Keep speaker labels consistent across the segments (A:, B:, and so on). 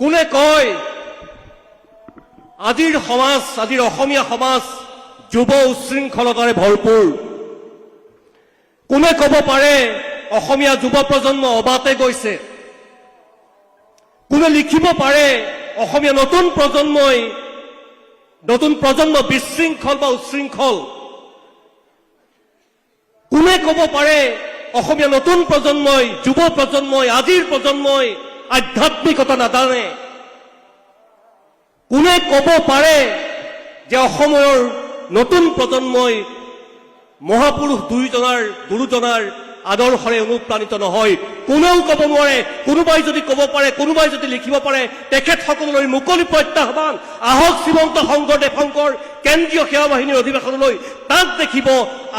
A: কোনে কয় আজিৰ সমাজ, আজিৰ অসমীয়া সমাজ যুৱ উশৃংখলতাৰে ভৰপূৰ? কোনে ক'ব পাৰে অসমীয়া যুৱ প্ৰজন্ম অবাতে গৈছে? কোনে লিখিব পাৰে অসমীয়া নতুন প্ৰজন্ম বিশৃংখল বা উশৃংখল? কোনে ক'ব পাৰে অসমীয়া নতুন প্ৰজন্মই, যুৱ প্ৰজন্মই, আজিৰ প্ৰজন্মই আধ্যাত্মিকতা নাজানে? কোনে ক'ব পাৰে যে অসমৰ নতুন প্ৰজন্মই মহাপুৰুষ গুৰুজনাৰ আদৰ্শৰে অনুপ্ৰাণিত নহয়? কোনেও ক'ব নোৱাৰে। কোনোবাই যদি ক'ব পাৰে, কোনোবাই যদি লিখিব পাৰে, তেখেতসকললৈ মুকলি প্ৰত্যাহ্বান। আহক শ্ৰীমন্ত শংকৰ কেন্দ্ৰীয় সেৱা বাহিনীৰ অধিৱেশনলৈ। তাত দেখিব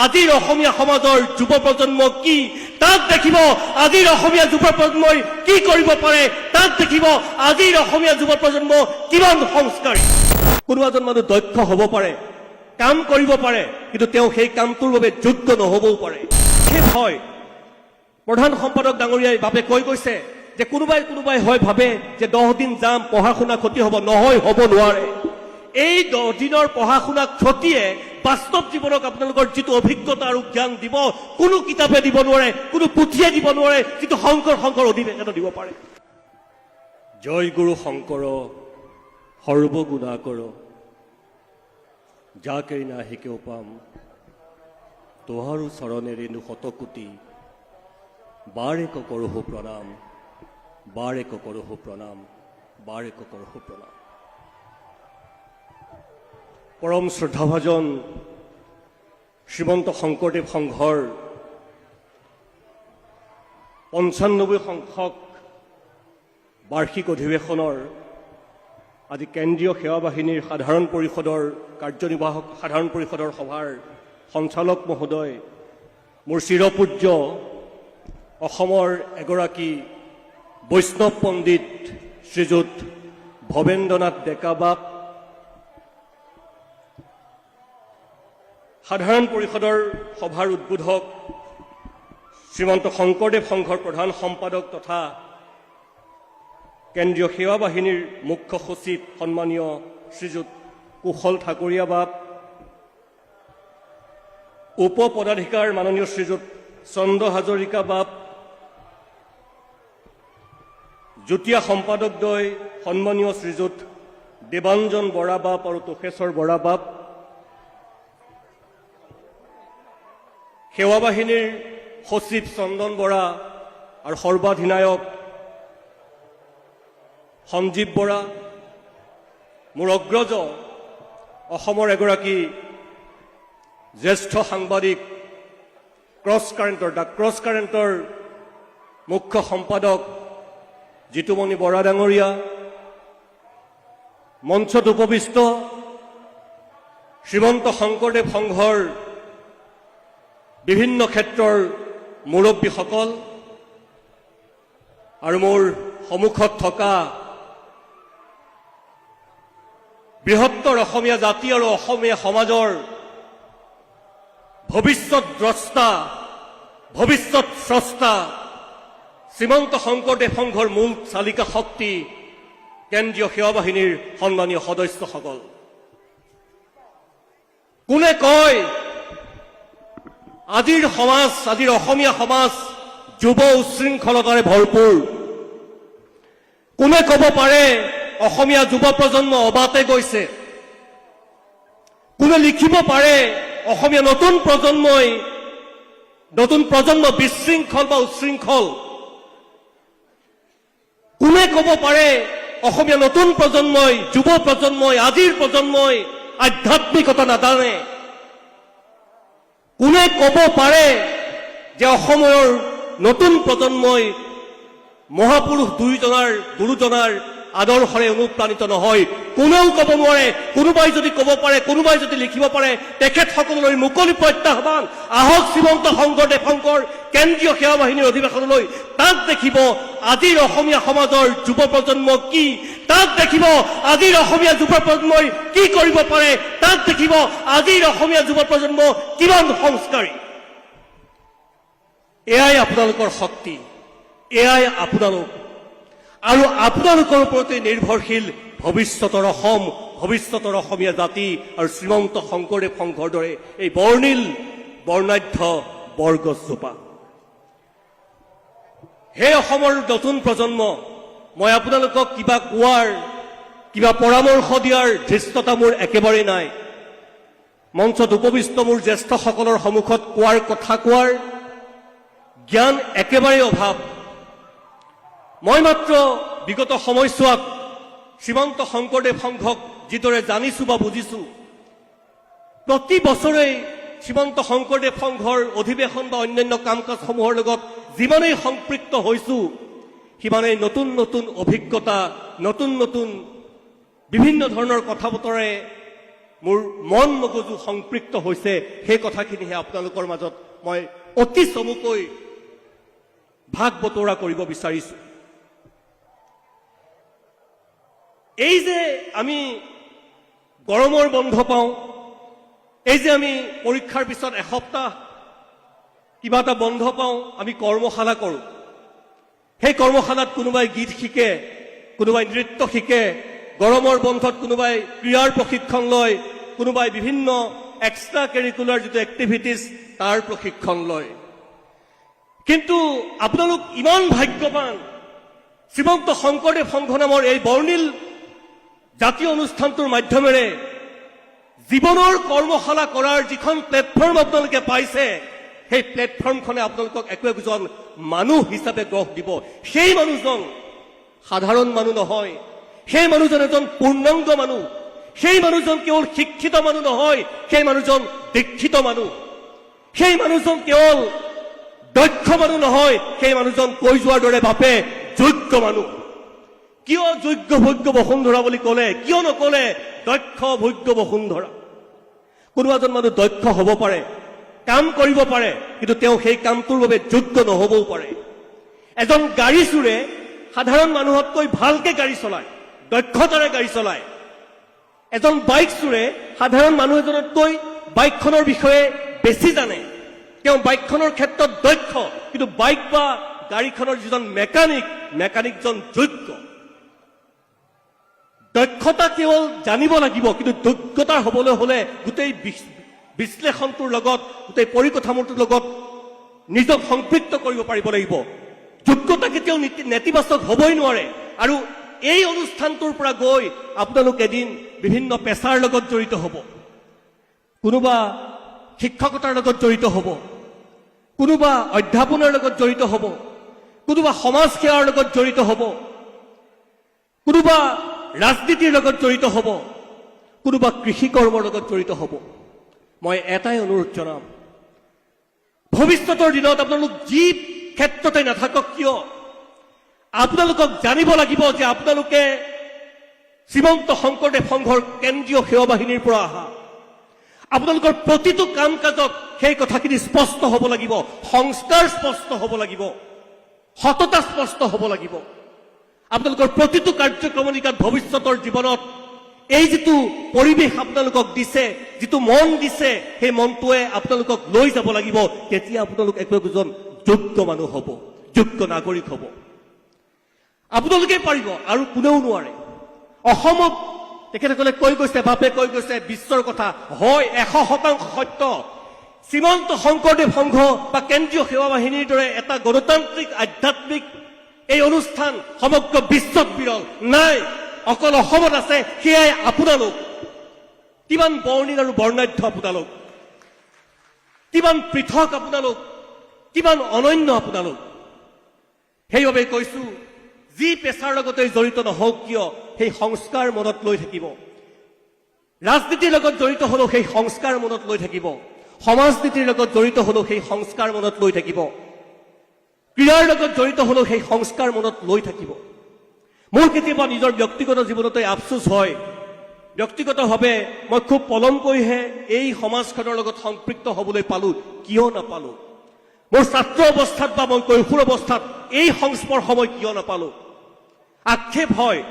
A: আজিৰ অসমীয়া সমাজৰ যুৱ প্ৰজন্ম কি, তাত দেখিব আজিৰ অসমীয়া যুৱ প্ৰজন্মই কি কৰিব পাৰে, তাত দেখিব আজিৰ অসমীয়া যুৱ প্ৰজন্ম কিমান সংস্কাৰী। কোনো এজন মানুহ দক্ষ হ'ব পাৰে, কাম কৰিব পাৰে, কিন্তু তেওঁ সেই কামটোৰ বাবে যোগ্য নহ'বও পাৰে। সেই ভয় প্ৰধান সম্পাদক ডাঙৰীয়াই বাপে কৈ গৈছে যে কোনোবাই হয় ভাবে যে 10 দিন যাম, পঢ়া শুনা ক্ষতি হ'ব। নহয়, হ'ব নোৱাৰে। এই 10 দিনৰ পঢ়া শুনা ক্ষতিয়ে বাস্তৱ জীৱনক আপোনালোকৰ যিটো অভিজ্ঞতা আৰু জ্ঞান দিব, কোনো কিতাপে দিব নোৱাৰে, কোনো পুথিয়ে দিব নোৱাৰে, যিটো শংকৰ অধিৱেশনে দিব পাৰে। জয় গুৰু শংকৰ সৰ্বগুণাকৰ, যাকে না শিকেও পাম তোহাৰো চৰণেৰেনো শতকোটি, বাৰে কৰোহো প্ৰণাম, বাৰে কৰোহো প্ৰণাম, বাৰে কৰোহো প্ৰণাম। পৰম শ্ৰদ্ধাভাজন শ্ৰীমন্ত শংকৰদেৱ সংঘৰ 95 সংখ্যক বাৰ্ষিক অধিৱেশনৰ আজি কেন্দ্ৰীয় সেৱা বাহিনীৰ সাধাৰণ পৰিষদৰ কাৰ্যনিৰ্বাহক সাধাৰণ পৰিষদৰ সভাৰ সঞ্চালক মহোদয়, মোৰ চিৰপূজ্য অসমৰ এগৰাকী বৈষ্ণৱ পণ্ডিত শ্ৰীযুত ভৱেন্দ্ৰনাথ ডেকা বাপ, সাধাৰণ পৰিষদৰ সভাৰ উদ্বোধক শ্ৰীমন্ত শংকৰদেৱ সংঘৰ প্ৰধান সম্পাদক তথা কেন্দ্ৰীয় সেৱা বাহিনীৰ মুখ্য সচিব সন্মানীয় শ্ৰীযুত কুশল ঠাকুৰীয়া বাপ, উপ পদাধিকাৰ মাননীয় শ্ৰীযুত চন্দ্ৰ হাজৰিকা বাপ, যুটীয়া সম্পাদকদ্বয় সন্মানীয় শ্ৰীযুত দেৱাঞ্জন বৰা বাপ আৰু তোষেশ্বৰ বৰা বাপ, সেৱা বাহিনীৰ সচিব চন্দন বৰা আৰু সৰ্বাধিনায়ক সঞ্জীৱ বৰা, মোৰ অগ্ৰজ অসমৰ এগৰাকী জ্যেষ্ঠ সাংবাদিক দ্য ক্ৰছ কাৰেণ্টৰ মুখ্য সম্পাদক জিতুমণি বৰা ডাঙৰীয়া, মঞ্চত উপবিষ্ট শ্ৰীমন্ত শংকৰদেৱ সংঘৰ বিভিন্ন ক্ষেত্ৰৰ মুৰব্বীসকল আৰু মোৰ সন্মুখত থকা বৃহত্তৰ অসমীয়া জাতি আৰু অসমীয়া সমাজৰ ভৱিষ্যৎ দ্ৰষ্টা, ভৱিষ্যৎ স্ৰষ্টা শ্ৰীমন্ত শংকৰদেৱ সংঘৰ মূল চালিকা শক্তি কেন্দ্ৰীয় সেৱা বাহিনীৰ সন্মানীয় সদস্যসকল, কোনে কয় আজিৰ সমাজ, আজিৰ অসমীয়া সমাজ যুৱ উশৃংখলতাৰে ভৰপূৰ? কোনে ক'ব পাৰে অসমীয়া যুৱ প্ৰজন্ম অবাতে গৈছে? কোনে লিখিব পাৰে অসমীয়া নতুন প্ৰজন্ম বিশৃংখল বা উশৃংখল? কোনে ক'ব পাৰে অসমীয়া নতুন প্ৰজন্মই, যুৱ প্ৰজন্মই, আজিৰ প্ৰজন্মই আধ্যাত্মিকতা নাজানে? কোনে ক'ব পাৰে যে অসমৰ নতুন প্ৰজন্মই মহাপুৰুষ গুৰুজনাৰ আদৰ্শৰে অনুপ্ৰাণিত নহয়? কোনেও ক'ব নোৱাৰে। কোনোবাই যদি ক'ব পাৰে, কোনোবাই যদি লিখিব পাৰে, তেখেতসকললৈ মুকলি প্ৰত্যাহ্বান। আহক শ্ৰীমন্ত শংকৰ কেন্দ্ৰীয় সেৱা বাহিনীৰ অধিৱেশনলৈ। তাত দেখিব আজিৰ অসমীয়া সমাজৰ যুৱ প্ৰজন্ম কি, তাত দেখিব আজিৰ অসমীয়া যুৱ প্ৰজন্মই কি কৰিব পাৰে, তাত দেখিব আজিৰ অসমীয়া যুৱ প্ৰজন্ম কিমান সংস্কাৰী। এয়াই আপোনালোকৰ শক্তি, এয়াই আপোনালোক। আৰু আপোনালোকৰ ওপৰতে নিৰ্ভৰশীল ভৱিষ্যতৰ অসম, ভৱিষ্যতৰ অসমীয়া জাতি আৰু শ্ৰীমন্ত শংকৰদেৱ সংঘৰ দৰে এই বৰ্ণিল বৰ্ণাঢ্য বৰগছজোপা। হে অসমৰ নতুন প্ৰজন্ম, মই আপোনালোকক কিবা কোৱাৰ, কিবা পৰামৰ্শ দিয়াৰ ধৃষ্টতা মোৰ একেবাৰেই নাই। মঞ্চত উপবিষ্ট মোৰ জ্যেষ্ঠসকলৰ সন্মুখত কোৱাৰ কথা কোৱাৰ জ্ঞান একেবাৰে অভাৱ। মই মাত্ৰ বিগত সময়ছোৱাত শ্ৰীমন্ত শংকৰদেৱ সংঘক যিদৰে জানিছো বা বুজিছো, প্ৰতি বছৰেই শ্ৰীমন্ত শংকৰদেৱ সংঘৰ অধিৱেশন বা অন্যান্য কাম কাজসমূহৰ লগত যিমানেই সম্পৃক্ত হৈছো, সিমানেই নতুন নতুন অভিজ্ঞতা, নতুন নতুন বিভিন্ন ধৰণৰ কথা বতৰাৰে মোৰ মন মগজু সম্পৃক্ত হৈছে। সেই কথাখিনিহে আপোনালোকৰ মাজত মই অতি চমুকৈ ভাগ বতৰা কৰিব বিচাৰিছো। এই যে আমি গৰমৰ বন্ধ পাওঁ, এই যে আমি পৰীক্ষাৰ পিছত এসপ্তাহ কিবা এটা বন্ধ পাওঁ, আমি কৰ্মশালা কৰোঁ। সেই কৰ্মশালাত কোনোবাই গীত শিকে, কোনোবাই নৃত্য শিকে, গৰমৰ বন্ধত কোনোবাই ক্ৰীড়াৰ প্ৰশিক্ষণ লয়, কোনোবাই বিভিন্ন এক্সট্ৰা কাৰিকুলাৰ যিটো এক্টিভিটিজ তাৰ প্ৰশিক্ষণ লয়। কিন্তু আপোনালোক ইমান ভাগ্যৱান, শ্ৰীমন্ত শংকৰদেৱ সংঘ নামৰ এই বৰ্ণিল জাতীয় অনুষ্ঠানটোৰ মাধ্যমেৰে জীৱনৰ কৰ্মশালা কৰাৰ যিখন প্লেটফৰ্ম আপোনালোকে পাইছে, সেই প্লেটফৰ্মখনে আপোনালোকক একো একজন মানুহ হিচাপে গঢ় দিব। সেই মানুহজন সাধাৰণ মানুহ নহয়, সেই মানুহজন এজন পূৰ্ণাংগ মানুহ, সেই মানুহজন কেৱল শিক্ষিত মানুহ নহয়, সেই মানুহজন দীক্ষিত মানুহ, সেই মানুহজন কেৱল দক্ষ মানুহ নহয়, সেই মানুহজন কৈ যোৱাৰ দৰে বাপে যোগ্য মানুহ। কিয় যোগ্য ভোগ্য বসুন্ধৰা বুলি ক'লে, কিয় নক'লে দক্ষ ভোগ্য বসুন্ধৰা? কোনোবা এজন মানুহ দক্ষ হ'ব পাৰে, কাম কৰিব পাৰে, কিন্তু তেওঁ সেই কামটোৰ বাবে যোগ্য নহ'বও পাৰে। এজন গাড়ী চোৰে সাধাৰণ মানুহতকৈ ভালকে গাড়ী চলায়, দক্ষতাৰে গাড়ী চলায়। এজন বাইক চোৰে সাধাৰণ মানুহ এজনতকৈ বাইকখনৰ বিষয়ে বেছি জানে, তেওঁ বাইকখনৰ ক্ষেত্ৰত দক্ষ, কিন্তু বাইক বা গাড়ীখনৰ যিজন মেকানিকজন যোগ্য। দক্ষতা কেৱল জানিব লাগিব, কিন্তু যোগ্যতা হ'বলৈ হ'লে গোটেই বিশ্লেষণটোৰ লগত, গোটেই পৰিকাঠামোটোৰ লগত নিজক সম্পৃক্ত কৰিব পাৰিব লাগিব। যোগ্যতা কেতিয়াও নেতিবাচক হ'বই নোৱাৰে। আৰু এই অনুষ্ঠানটোৰ পৰা গৈ আপোনালোক এদিন বিভিন্ন পেছাৰ লগত জড়িত হ'ব, কোনোবা শিক্ষকতাৰ লগত জড়িত হ'ব, কোনোবা অধ্যাপনাৰ লগত জড়িত হ'ব, কোনোবা সমাজ সেৱাৰ লগত জড়িত হ'ব, কোনোবা ৰাজনীতিৰ লগত জড়িত হ'ব, কোনোবা কৃষি কৰ্মৰ লগত জড়িত হ'ব। মই এটাই অনুৰোধ জনাম, ভৱিষ্যতৰ দিনত আপোনালোক যি ক্ষেত্ৰতে নাথাকক কিয়, আপোনালোকক জানিব লাগিব যে আপোনালোকে শ্ৰীমন্ত শংকৰদেৱ সংঘৰ কেন্দ্ৰীয় সেৱা বাহিনীৰ পৰা অহা। আপোনালোকৰ প্ৰতিটো কাম কাজত সেই কথাখিনি স্পষ্ট হ'ব লাগিব, সংস্কাৰ স্পষ্ট হ'ব লাগিব, সততা স্পষ্ট হ'ব লাগিব। আপোনালোকৰ প্ৰতিটো কাৰ্যক্ৰমণিকাত ভৱিষ্যতৰ জীৱনত এই যিটো পৰিৱেশ আপোনালোকক দিছে, যিটো মন দিছে, সেই মনটোৱে আপোনালোকক লৈ যাব লাগিব। তেতিয়া আপোনালোক একজন যোগ্য মানুহ হ'ব, যোগ্য নাগৰিক হ'ব। আপোনালোকে পাৰিব, আৰু কোনেও নোৱাৰে। অসমক তেখেতসকলে কৈ গৈছে, বাপে কৈ গৈছে বিশ্বৰ কথা, হয় 100% সত্য। শ্ৰীমন্ত শংকৰদেৱ সংঘ বা কেন্দ্ৰীয় সেৱা বাহিনীৰ দৰে এটা গণতান্ত্ৰিক আধ্যাত্মিক এই অনুষ্ঠান সমগ্ৰ বিশ্বত বিৰল নাই, অকল অসমত আছে। সেয়াই আপোনালোক। কিমান বৰ্ণিল আৰু বৰ্ণাঢ্য আপোনালোক, কিমান পৃথক আপোনালোক, কিমান অনন্য আপোনালোক। সেইবাবে কৈছো, যি পেছাৰ লগতে জড়িত নহওক কিয়, সেই সংস্কাৰ মনত লৈ থাকিব। ৰাজনীতিৰ লগত জড়িত হলেও সেই সংস্কাৰ মনত লৈ থাকিব, সমাজনীতিৰ লগত জড়িত হলেও সেই সংস্কাৰ মনত লৈ থাকিব, ক্ৰীড়াৰ লগত জড়িত হলেও সেই সংস্কাৰ মনত লৈ থাকিব। মোৰ কেতিয়াবা নিজৰ ব্যক্তিগত জীৱনতে আফচোচ হয়, ব্যক্তিগতভাৱে মই খুব পলমকৈহে এই সমাজখনৰ লগত সম্পৃক্ত হ'বলৈ পালো। কিয় নাপালো? মোৰ ছাত্ৰ অৱস্থাত বা মই কৈশোৰ অৱস্থাত এই সংস্পৰ্শ মই কিয় নাপালো? আক্ষেপ হয়।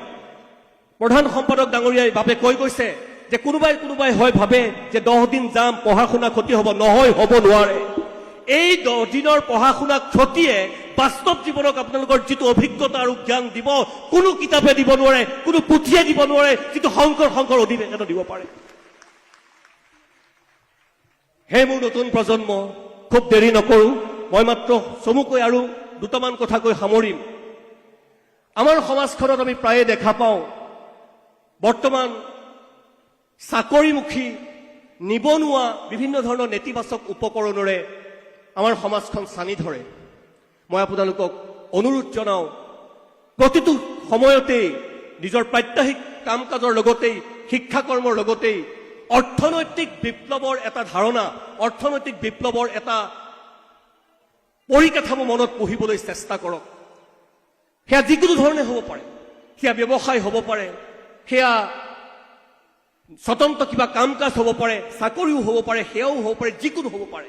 A: প্ৰধান সম্পাদক ডাঙৰীয়াই বাপে কৈ গৈছে যে কোনোবাই হয় ভাবে যে 10 দিন যাম, পঢ়া শুনা ক্ষতি হ'ব। নহয়, হ'ব নোৱাৰে। এই 10 দিনৰ পঢ়া শুনা ক্ষতিয়ে বাস্তৱ জীৱনক আপোনালোকৰ যিটো অভিজ্ঞতা আৰু জ্ঞান দিব, কোনো কিতাপে দিব নোৱাৰে, কোনো পুথিয়ে দিব নোৱাৰে, যিটো শংকৰ অধিৱেশনে দিব পাৰে। হে মোৰ নতুন প্ৰজন্ম, খুব দেৰি নকৰো, মই মাত্ৰ চমুকৈ আৰু দুটামান কথা কৈ সামৰিম। আমাৰ সমাজখনত আমি প্ৰায়ে দেখা পাওঁ, বৰ্তমান চাকৰিমুখী নিবনুৱা বিভিন্ন ধৰণৰ নেতিবাচক উপকৰণেৰে আমাৰ সমাজখন চানি ধৰে। মই আপোনালোকক অনুৰোধ জনাওঁ, প্ৰতিটো সময়তেই নিজৰ প্ৰাত্যহিক কাম কাজৰ লগতেই শিক্ষাকৰ্মৰ লগতেই অৰ্থনৈতিক বিপ্লৱৰ এটা ধাৰণা, অৰ্থনৈতিক বিপ্লৱৰ এটা পৰিকাঠামো মনত পুহিবলৈ চেষ্টা কৰক। সেয়া যিকোনো ধৰণে হ'ব পাৰে, সেয়া ব্যৱসায় হ'ব পাৰে, সেয়া স্বতন্ত্ৰ কিবা কাম কাজ হ'ব পাৰে, চাকৰিও হ'ব পাৰে, সেয়াও হ'ব পাৰে, যিকোনো হ'ব পাৰে।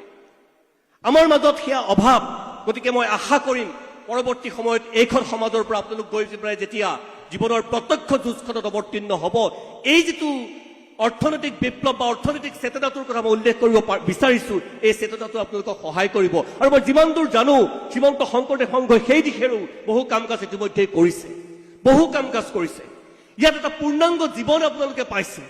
A: আমাৰ মাজত সেয়া অভাৱ। গতিকে মই আশা কৰিম পৰৱৰ্তী সময়ত এইখন সমাজৰ পৰা আপোনালোক গৈ পেলাই যেতিয়া জীৱনৰ প্ৰত্যক্ষ যুঁজখনত অৱতীৰ্ণ হ'ব, এই যিটো অৰ্থনৈতিক বিপ্লৱ বা অৰ্থনৈতিক চেতনাটোৰ কথা মই উল্লেখ কৰিব বিচাৰিছো, এই চেতনাটো আপোনালোকক সহায় কৰিব। আৰু মই যিমান দূৰ জানো, শ্ৰীমন্ত শংকৰদেৱ সংঘই সেই দিশেও বহু কাম কাজ ইতিমধ্যে কৰিছে, বহু কাম কাজ কৰিছে। ইয়াত এটা পূৰ্ণাংগ জীৱন আপোনালোকে পাইছে।